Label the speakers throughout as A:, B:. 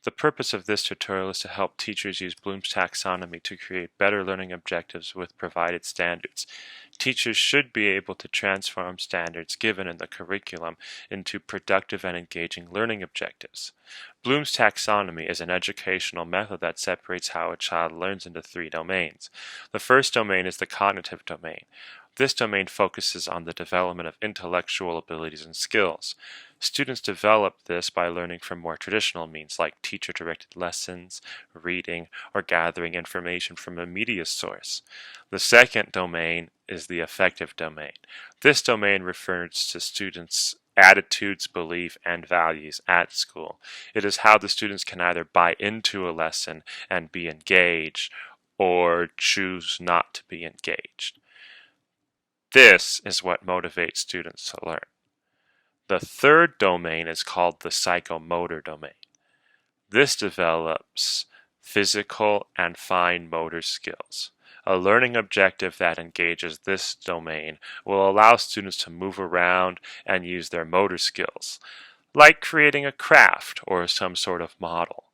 A: The purpose of this tutorial is to help teachers use Bloom's taxonomy to create better learning objectives with provided standards. Teachers should be able to transform standards given in the curriculum into productive and engaging learning objectives. Bloom's taxonomy is an educational method that separates how a child learns into three domains. The first domain is the cognitive domain. This domain focuses on the development of intellectual abilities and skills. Students develop this by learning from more traditional means like teacher-directed lessons, reading, or gathering information from a media source. The second domain is the affective domain. This domain refers to students' attitudes, beliefs, and values at school. It is how the students can either buy into a lesson and be engaged or choose not to be engaged. This is what motivates students to learn. The third domain is called the psychomotor domain. This develops physical and fine motor skills. A learning objective that engages this domain will allow students to move around and use their motor skills, like creating a craft or some sort of model.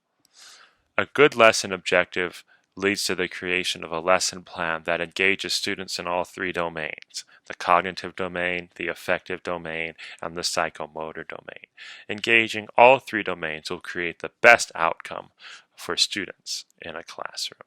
A: A good lesson objective leads to the creation of a lesson plan that engages students in all three domains: the cognitive domain, the affective domain, and the psychomotor domain. Engaging all three domains will create the best outcome for students in a classroom.